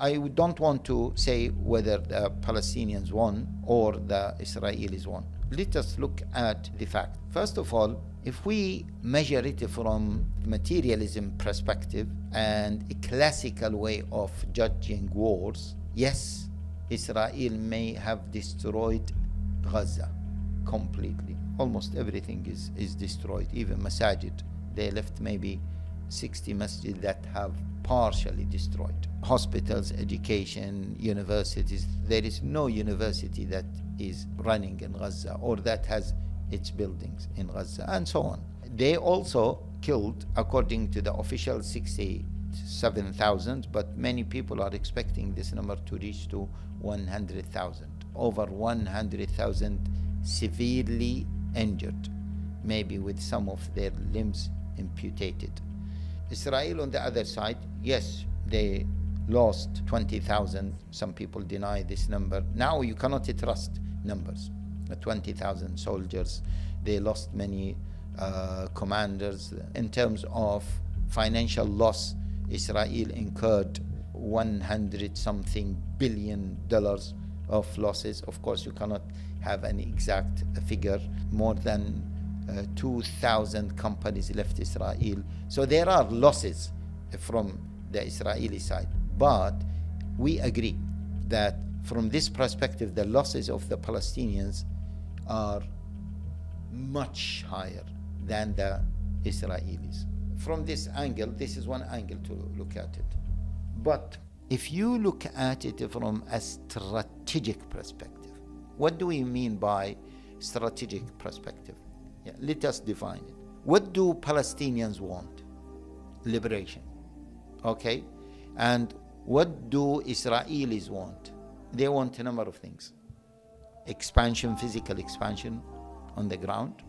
I don't want to say whether the Palestinians won or the Israelis won. Let us look at the fact. First of all, if we measure it from materialism perspective and a classical way of judging wars, yes, Israel may have destroyed Gaza completely. Almost everything is destroyed, even masajid. They left maybe 60 masjid that have partially destroyed. Hospitals, education, universities. There is no university that is running in Gaza or that has its buildings in Gaza, and so on. They also killed, according to the official, 67,000, but many people are expecting this number to reach to 100,000. Over 100,000 severely injured, maybe with some of their limbs amputated. Israel on the other side, yes, they lost 20,000. Some people deny this number. Now you cannot trust numbers. 20,000 soldiers. They lost many commanders. In terms of financial loss, Israel incurred 100-something billion dollars of losses. Of course, you cannot have an exact figure. More than 2,000 companies left Israel. So there are losses from the Israeli side. But we agree that from this perspective, the losses of the Palestinians are much higher than the Israelis. From this angle, this is one angle to look at it. But if you look at it from a strategic perspective, what do we mean by strategic perspective? Yeah, let us define it. What do Palestinians want? Liberation. Okay? And what do Israelis want? They want a number of things. Expansion, physical expansion on the ground,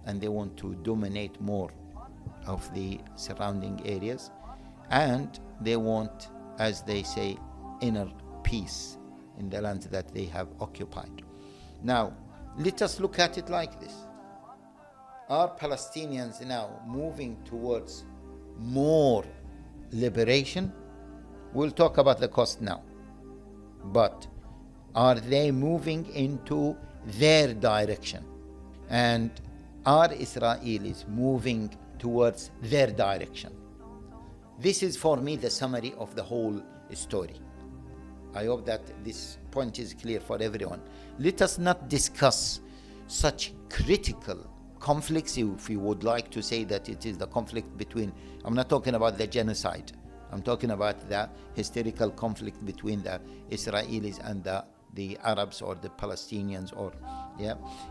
and they want to dominate more of the surrounding areas, and they want, as they say, inner peace in the land that they have occupied. Now, let us look at it like this. Are Palestinians now moving towards more liberation? We'll talk about the cost now. But are they moving into their direction? And are Israelis moving towards their direction? This is for me the summary of the whole story. I hope that this point is clear for everyone. Let us not discuss such critical conflicts, if you would like to say that it is the conflict between, I'm not talking about the genocide, I'm talking about the historical conflict between the Israelis and the Arabs or the Palestinians. Or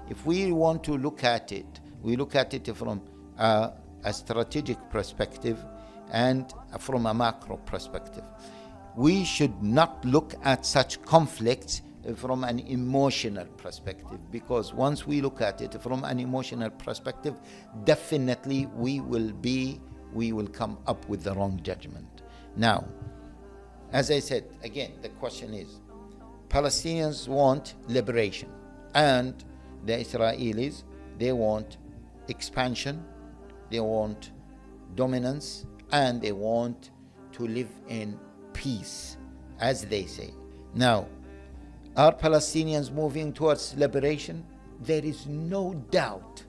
if we want to look at it, we look at it from a strategic perspective and from a macro perspective. We should not look at such conflicts from an emotional perspective, because once we look at it from an emotional perspective, definitely we will come up with the wrong judgment. Now, as I said, again, the question is, Palestinians want liberation, and the Israelis, they want expansion, they want dominance, and they want to live in peace, as they say. Now, are Palestinians moving towards liberation? There is no doubt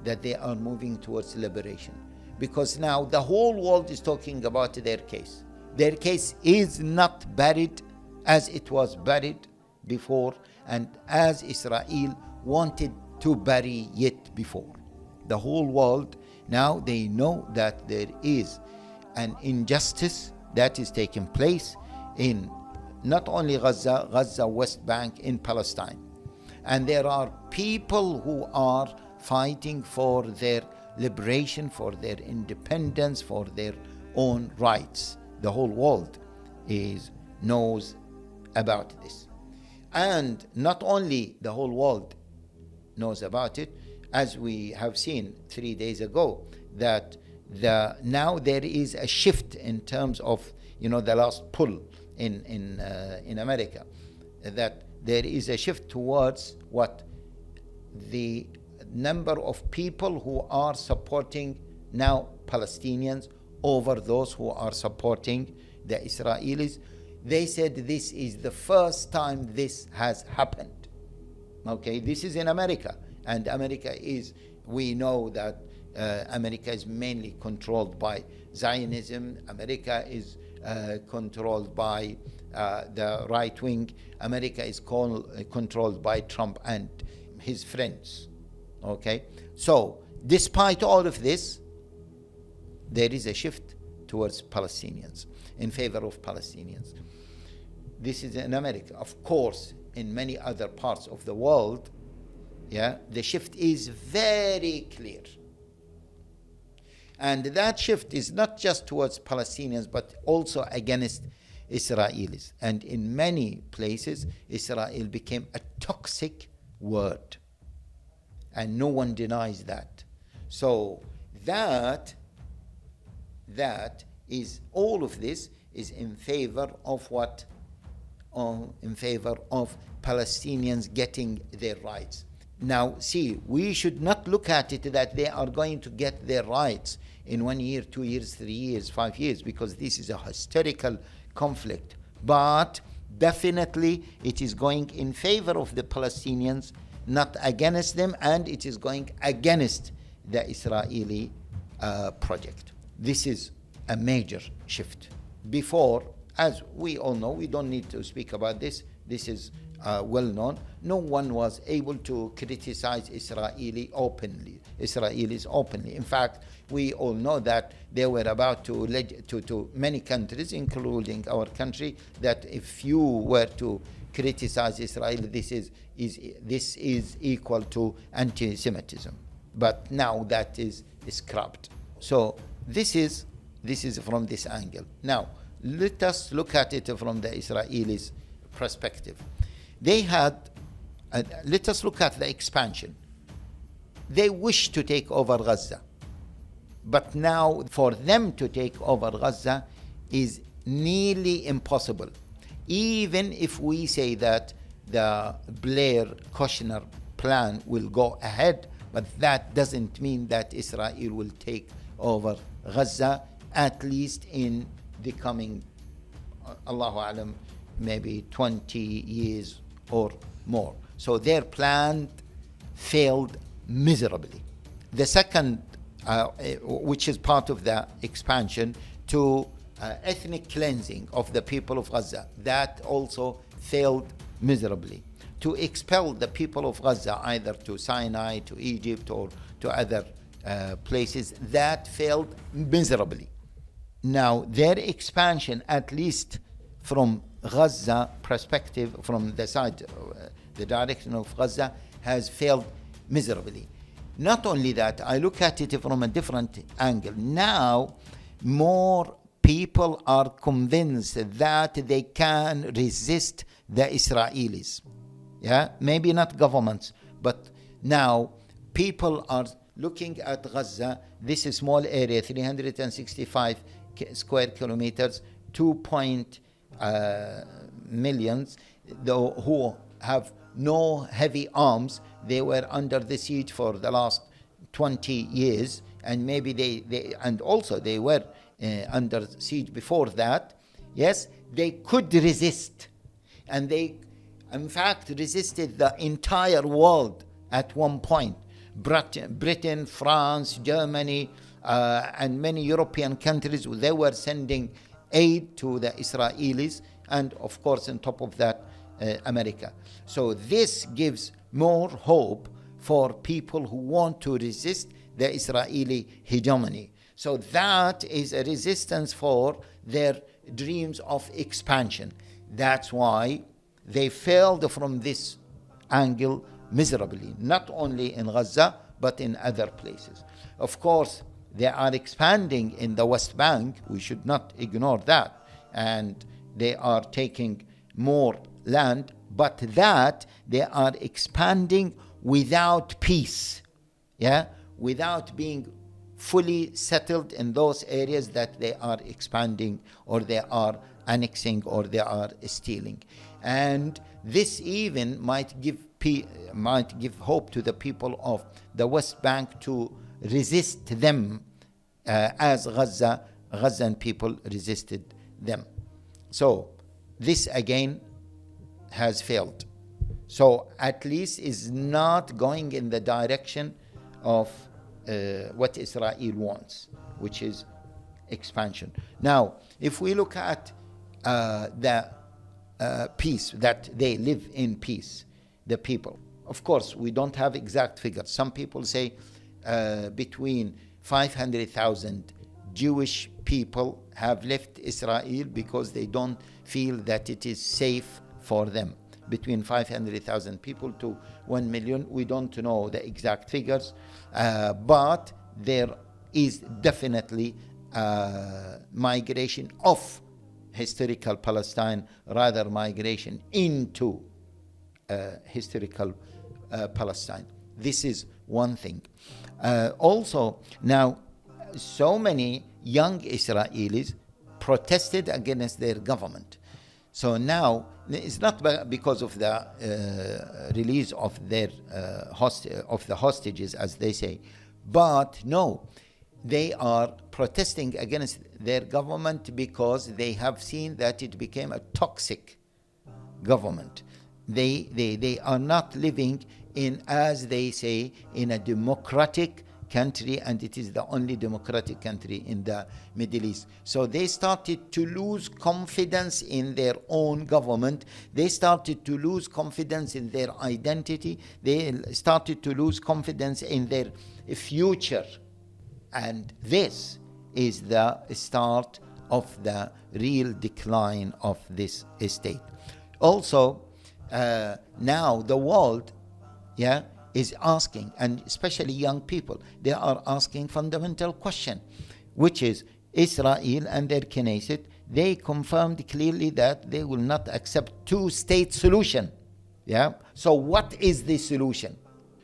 that they are moving towards liberation, because now the whole world is talking about their case. Their case is not buried as it was buried before, and as Israel wanted to bury it before. The whole world now, they know that there is an injustice that is taking place in not only Gaza, West Bank, in Palestine. And there are people who are fighting for their liberation, for their independence, for their own rights. The whole world knows about this. And not only the whole world knows about it, as we have seen 3 days ago, that now there is a shift in terms of the last poll in America, that there is a shift towards what the number of people who are supporting now Palestinians over those who are supporting the Israelis. They said this is the first time this has happened. Okay, this is in America, and we know that America is mainly controlled by Zionism. America is controlled by the right wing. America is controlled by Trump and his friends. Okay, so despite all of this, there is a shift towards Palestinians, in favor of Palestinians. This is in America. Of course, in many other parts of the world, the shift is very clear. And that shift is not just towards Palestinians, but also against Israelis. And in many places, Israel became a toxic word. And no one denies that. So that is, all of this is in favor of what? In favor of Palestinians getting their rights. Now, see, we should not look at it that they are going to get their rights in 1 year, 2 years, 3 years, 5 years, because this is a historical conflict. But definitely it is going in favor of the Palestinians, not against them, and it is going against the Israeli project. This is a major shift. Before, as we all know, we don't need to speak about this. This is well known. No one was able to criticize Israelis openly. In fact, we all know that they were about to many countries, including our country, that if you were to criticize Israel, this is equal to anti-Semitism. But now that is scrapped. So this is from this angle. Now, let us look at it from the Israelis' perspective. They had, let us look at the expansion. They wish to take over Gaza. But now for them to take over Gaza is nearly impossible. Even if we say that the Blair-Kushner plan will go ahead, but that doesn't mean that Israel will take over Gaza, at least in the coming, Allahu Alam, maybe 20 years or more. So their plan failed miserably. The second, which is part of the expansion, to ethnic cleansing of the people of Gaza, that also failed miserably. To expel the people of Gaza either to Sinai, to Egypt, or to other places, that failed miserably. Now, their expansion, at least from Gaza perspective, from the side, the direction of Gaza, has failed miserably. Not only that, I look at it from a different angle. Now, more people are convinced that they can resist the Israelis. Maybe not governments, but now people are looking at Gaza, this small area, 365 square kilometers, 2 millions, who have no heavy arms. They were under the siege for the last 20 years, and maybe they were under siege before that. Yes, they could resist, and they in fact resisted the entire world at one point. Britain, France, Germany, and many European countries, they were sending aid to the Israelis, and of course on top of that America. So this gives more hope for people who want to resist the Israeli hegemony. So that is a resistance for their dreams of expansion. That's why they failed from this angle miserably, not only in Gaza, but in other places. Of course, they are expanding in the West Bank. We should not ignore that. And they are taking more land, but that they are expanding without peace, without being fully settled in those areas that they are expanding, or they are annexing, or they are stealing. And this even might give hope to the people of the West Bank to resist them as Gazan people resisted them. So this again has failed. So at least is not going in the direction of what Israel wants, which is expansion. Now, if we look at the peace, that they live in peace, the people. Of course, we don't have exact figures. Some people say between 500,000 Jewish people have left Israel because they don't feel that it is safe for them. Between 500,000 people to 1 million, we don't know the exact figures, but there is definitely migration of historical Palestine, rather migration into historical Palestine. This is one thing. Also, now, so many young Israelis protested against their government. So now, it's not because of the release of their of the hostages, as they say, but no, they are protesting against their government because they have seen that it became a toxic government. They are not living in, as they say, in a democratic country, and it is the only democratic country in the Middle East. So they started to lose confidence in their own government. They started to lose confidence in their identity. They started to lose confidence in their future. And this is the start of the real decline of this state. Also, now the world, is asking, and especially young people, they are asking fundamental question, which is Israel and their Knesset, they confirmed clearly that they will not accept two-state solution. So what is the solution?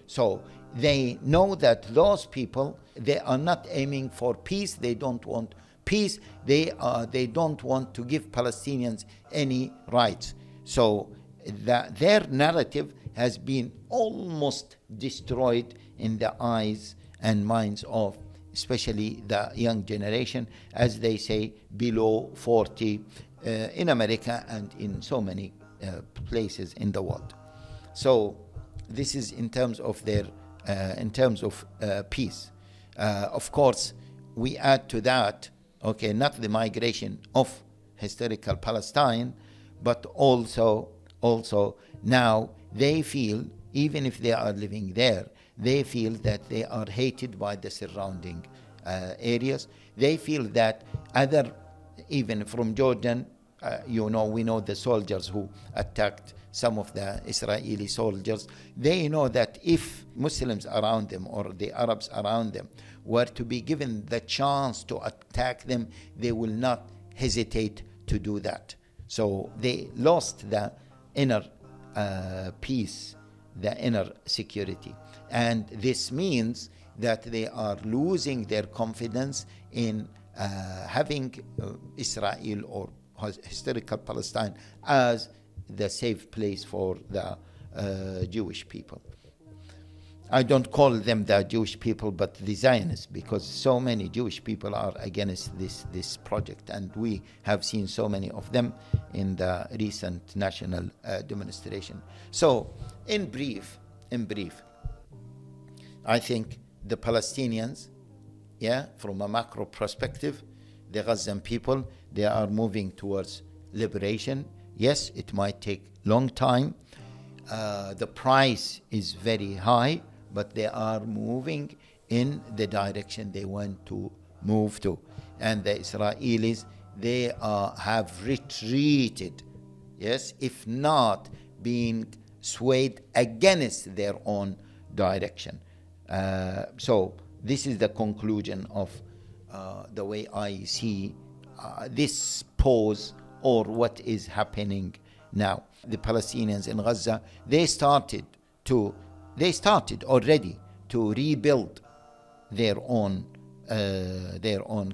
So they know that those people, they are not aiming for peace. They don't want peace. They don't want to give Palestinians any rights. So their narrative has been almost destroyed in the eyes and minds of especially the young generation, as they say, below 40 in America and in so many places in the world. So this is in terms of their peace. Of course, we add to that, not the migration of historical Palestine, but also now they feel, even if they are living there, they feel that they are hated by the surrounding areas. They feel that even from Jordan, we know the soldiers who attacked some of the Israeli soldiers. They know that if Muslims around them or the Arabs around them were to be given the chance to attack them, they will not hesitate to do that. So they lost the inner peace, the inner security. And this means that they are losing their confidence in having Israel or historical Palestine as the safe place for the Jewish people. I don't call them the Jewish people, but the Zionists, because so many Jewish people are against this project, and we have seen so many of them in the recent national demonstration. So, in brief, I think the Palestinians, from a macro perspective, the Gazan people, they are moving towards liberation. Yes, it might take long time. The price is very high, but they are moving in the direction they want to move to. And the Israelis, they have retreated, if not being swayed against their own direction. So this is the conclusion of the way I see this pause or what is happening now. The Palestinians in Gaza, they started already to rebuild their own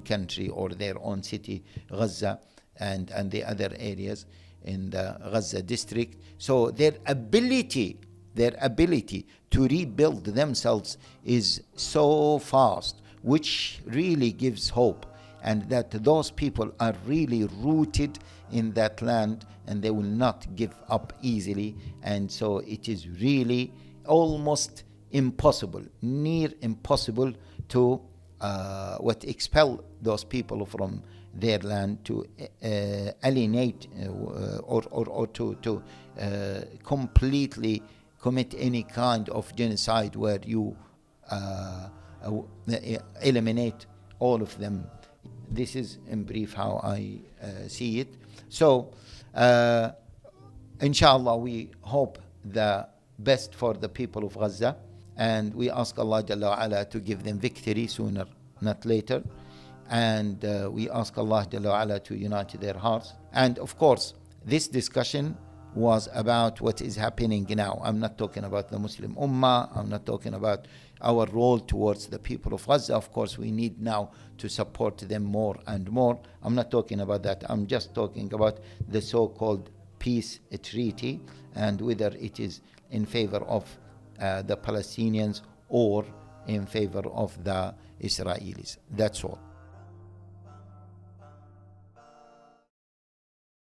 country or their own city, Gaza, and the other areas in the Gaza district. So their ability to rebuild themselves is so fast, which really gives hope. and that those people are really rooted in that land and they will not give up easily. And so it is really almost impossible, near impossible to expel those people from their land, to alienate or to completely commit any kind of genocide where you eliminate all of them. This is in brief how I see it. So inshallah, we hope the best for the people of Gaza, and we ask Allah Jalla wa Ala to give them victory sooner, not later. And we ask Allah Jalla wa Ala to unite their hearts. And of course, this discussion was about what is happening now. I'm not talking about the Muslim Ummah. I'm not talking about our role towards the people of Gaza. Of course, we need now to support them more and more. I'm not talking about that. I'm just talking about the so-called peace treaty and whether it is in favor of the Palestinians or in favor of the Israelis. That's all.